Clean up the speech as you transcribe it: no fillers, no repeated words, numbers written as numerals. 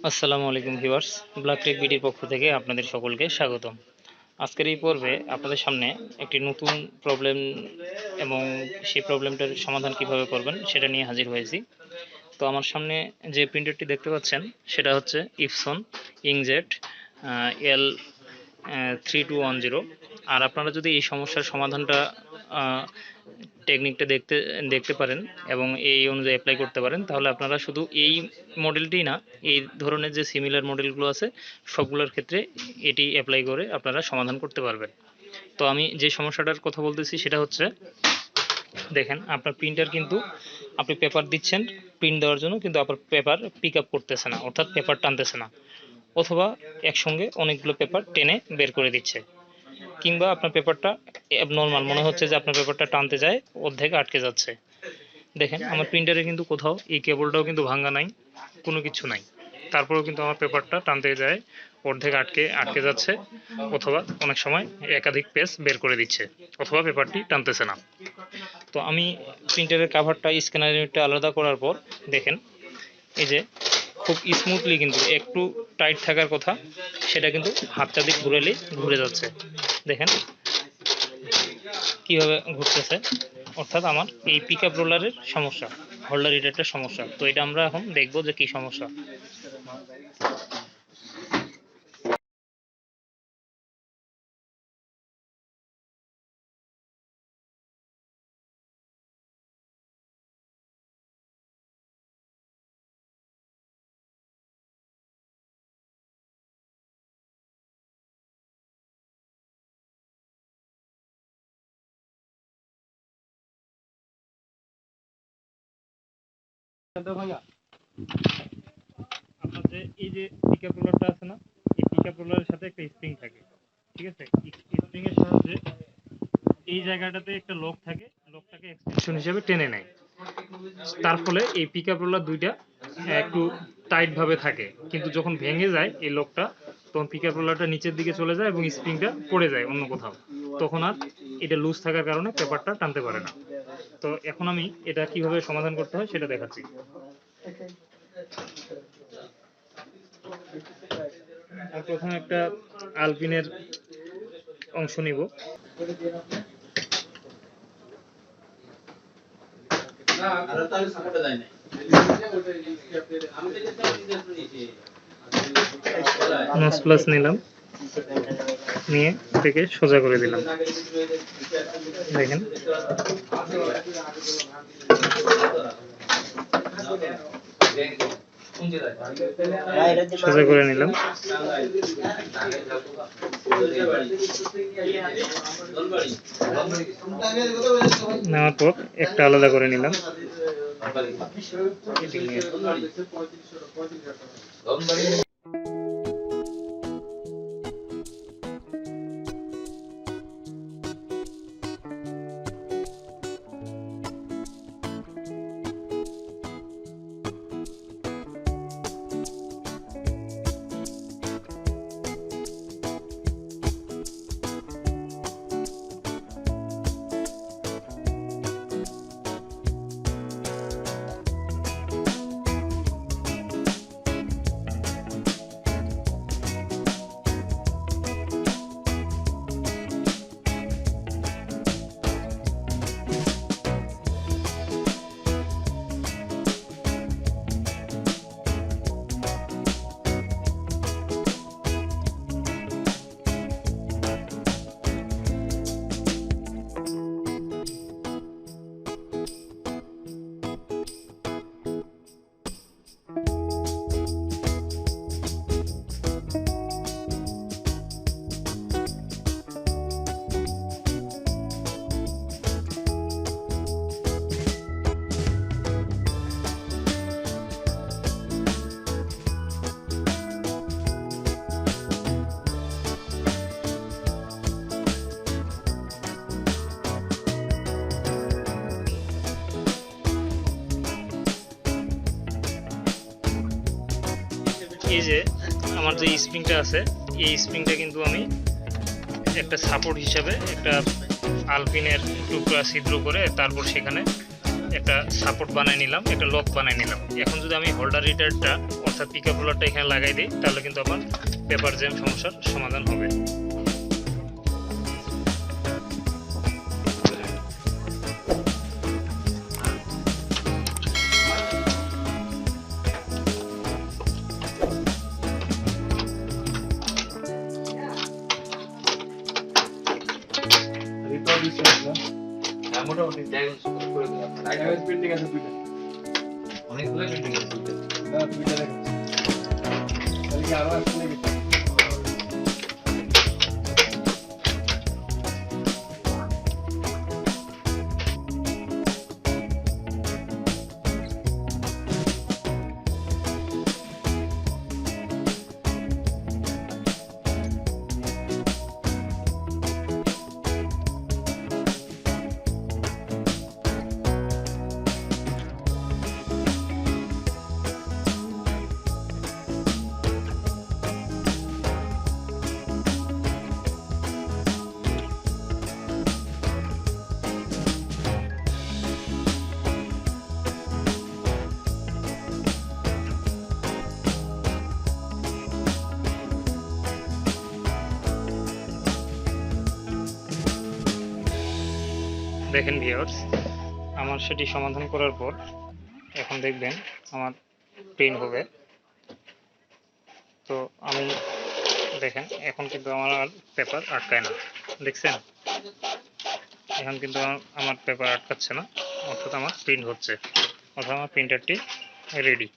আসসালামু আলাইকুম viewers, black take বিডির পক্ষ থেকে আপনাদের সকলকে স্বাগতম। আজকের এই পর্বে আপনাদের সামনে একটি নতুন প্রবলেম এবং সেই প্রবলেমটার সমাধান কিভাবে করবেন সেটা নিয়ে হাজির হয়েছি। তো আমার সামনে যে প্রিন্টারটি দেখতে পাচ্ছেন সেটা হচ্ছে ইপসন ইংজেট L3210। আর আপনারা যদি এই সমস্যার সমাধানটা টেকনিকটা দেখতে পারেন এবং এই অনুযায়ী অ্যাপ্লাই করতে পারেন, তাহলে আপনারা শুধু এই মডেলটি না, এই ধরনের যে সিমিলার মডেলগুলো আছে সবগুলোর ক্ষেত্রে এটি অ্যাপ্লাই করে আপনারা সমাধান করতে পারবেন। তো আমি যে সমস্যাটার কথা বলতেছি সেটা হচ্ছে, দেখেন আপনার প্রিন্টার কিন্তু আপনি পেপার দিচ্ছেন প্রিন্ট দেওয়ার জন্য, কিন্তু আপনার পেপার পিক আপ করতেছে না, অর্থাৎ পেপার টানতেছে না, অথবা একসঙ্গে অনেকগুলো পেপার টেনে বের করে দিচ্ছে, কিংবা আপনার পেপারটা অ্যাবনর্মাল মনে হচ্ছে যে আপনার পেপারটা টানতে যায় অর্ধেক আটকে যাচ্ছে। দেখেন আমার প্রিন্টারে কিন্তু কোথাও এই কেবলটাও কিন্তু ভাঙা নাই, কোনো কিছু নাই, তারপরেও কিন্তু আমার পেপারটা টানতে যায় অর্ধেক আটকে যাচ্ছে, অথবা অনেক সময় একাধিক পেজ বের করে দিচ্ছে, অথবা পেপারটি টানতেছে না। তো আমি প্রিন্টারের কাভারটা স্ক্যানার ইউনিটটা আলাদা করার পর দেখেন এই যে খুব স্মুথলি, কিন্তু একটু টাইট থাকার কথা সেটা কিন্তু হাতটা দিয়ে ঘুরেলেই ঘুরে যাচ্ছে। দেখেন কিভাবে ঘুরতেছে, অর্থাৎ আমার এই পিক আপ রোলারের সমস্যা, হোল্ডার এটা একটা সমস্যা। তো এটা আমরা এখন দেখবো যে কি সমস্যা। আপনার যে এই যে পিক আপ রোলারটা আছে না, এই পিক আপ রোলারের সাথে একটা স্প্রিং থাকে, ঠিক আছে? স্প্রিং এর সাহায্যে এই জায়গাটাতে একটা লক থাকে, লকটাকে এক্সটেনশন হিসেবে টেনে নেয়। তার ফলে এই পিক আপ রোলার দুইটা একটু টাইট ভাবে থাকে, কিন্তু যখন ভেঙে যায় এই লকটা, তখন পিক আপ রোলারটা নিচের দিকে চলে যায় এবং স্প্রিংটা পড়ে যায় অন্য কোথাও, তখন আর এটা লুজ থাকার কারণে পেপারটা টানতে পারে না। তো এখন আমি এটা কিভাবে সমাধান করতে হয় সেটা দেখাচ্ছি। প্রথমে একটা আলপিনের অংশ নিব, নস প্লাস নিলাম, নিয়ে থেকে সোজা করে দিলাম। দেখেন সোজা করে নিলাম, নেওয়ার পর একটা আলাদা করে নিলাম। এই যে আমার যে স্প্রিংটা আছে, এই স্প্রিংটা কিন্তু আমি একটা সাপোর্ট হিসাবে একটা আলপিনের টুকরা ছিদ্র করে তারপর সেখানে একটা সাপোর্ট বানিয়ে নিলাম, একটা লক বানিয়ে নিলাম। এখন যদি আমি হোল্ডার রিডারটা অর্থাৎ পিকআপ হোল্ডারটা এখানে লাগাই দিই, তাহলে কিন্তু আমার পেপার জ্যাম সমস্যার সমাধান হবে। মোটামুটি করে দিলাম। প্রিন্টিং আছে দুইটা, অনেকগুলো প্রিন্টিং আছে দুইটা। না দুইটা দেখাচ্ছি, তাহলে কি আরো আসছে নাকি? দেখেন ভিউয়ার্স, আমার সেটি সমাধান করার পর এখন দেখবেন আমার প্রিন্ট হবে। তো আমি দেখেন এখন কিন্তু আমার আর পেপার আটকায় না, দেখছেন? এখন কিন্তু আমার পেপার আটকাচ্ছে না, অর্থাৎ আমার প্রিন্ট হচ্ছে, অর্থাৎ আমার প্রিন্টারটি রেডি।